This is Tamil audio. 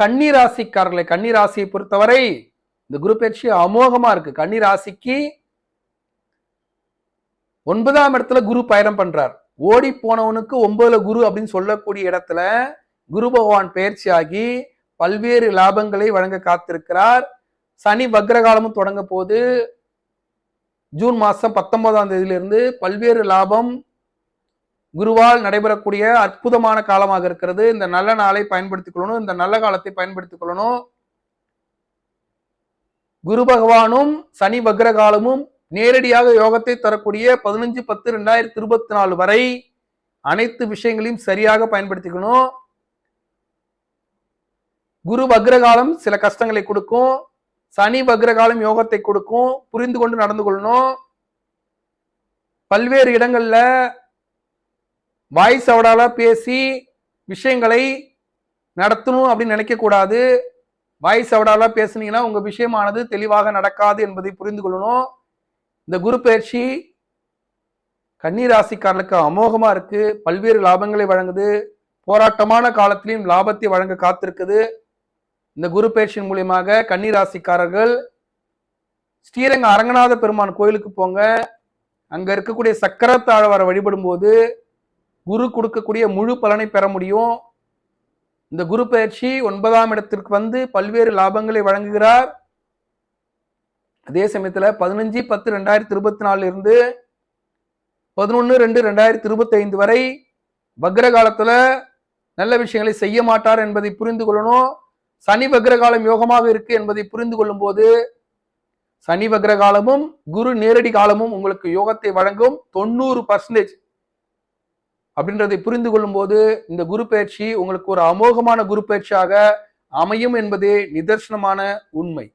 கன்னி ராசிக்காரர்களை, கன்னி ராசியை பொறுத்தவரை இந்த குரு பயிற்சி அமோகமா இருக்கு. கன்னி ராசிக்கு 9ஆம் இடத்துல குரு பயணம் பண்றார். ஓடி போனவனுக்கு 9ல குரு அப்படின்னு சொல்லக்கூடிய இடத்துல குரு பகவான் பயிற்சி ஆகி பல்வேறு லாபங்களை வழங்க காத்திருக்கிறார். சனி வக்ரகாலமும் தொடங்க போது ஜூன் மாசம் 19ஆம் தேதியிலிருந்து பல்வேறு லாபம் குருவால் நடைபெறக்கூடிய அற்புதமான காலமாக இருக்கிறது. இந்த நல்ல நாளை பயன்படுத்திக் கொள்ளணும், இந்த நல்ல காலத்தை பயன்படுத்திக் கொள்ளணும். குரு பகவானும் சனி வக்ரகாலமும் நேரடியாக யோகத்தை தரக்கூடிய 15/10/2024 வரை அனைத்து விஷயங்களையும் சரியாக பயன்படுத்திக்கணும். குரு வக்ரகாலம் சில கஷ்டங்களை கொடுக்கும், சனி வக்ரகாலம் யோகத்தை கொடுக்கும். புரிந்து கொண்டு நடந்து கொள்ளணும். பல்வேறு இடங்கள்ல வாய்ஸ் அவடால பேசி விஷயங்களை நடத்தணும் அப்படின்னு நினைக்க கூடாது. வாய்ஸ் அவடால பேசுனீங்கன்னா உங்க விஷயமானது தெளிவாக நடக்காது என்பதை புரிந்து கொள்ளணும். இந்த குரு பயிற்சி கன்னி ராசிக்காரர்களுக்கு அமோகமா இருக்கு. பல்வேறு லாபங்களை வழங்குது. போராட்டமான காலத்திலையும் லாபத்தை வழங்க காத்திருக்குது. இந்த குரு பயிற்சியின் மூலியமாக கன்னி ராசிக்காரர்கள் ஸ்ரீரங்க அரங்கநாத பெருமான் கோயிலுக்கு போங்க. அங்க இருக்கக்கூடிய சக்கரத்தாழ்வாரை வழிபடும் போது குரு கொடுக்கக்கூடிய முழு பலனை பெற முடியும். இந்த குரு பயிற்சி 9ஆம் இடத்திற்கு வந்து பல்வேறு லாபங்களை வழங்குகிறார். அதே சமயத்துல 15/10/2024 இருந்து 11/2/2025 வரை வக்ர காலத்துல நல்ல விஷயங்களை செய்ய மாட்டார் என்பதை புரிந்து கொள்ளணும். சனி வக்ரகாலம் யோகமாக இருக்கு என்பதை புரிந்து கொள்ளும் போது சனி வக்ரகாலமும் குரு நேரடி காலமும் உங்களுக்கு யோகத்தை வழங்கும் 90% அப்படின்றதை புரிந்து கொள்ளும் போது இந்த குரு பயிற்சி உங்களுக்கு ஒரு அமோகமான குரு பயிற்சியாக அமையும் என்பதே நிதர்சனமான உண்மை.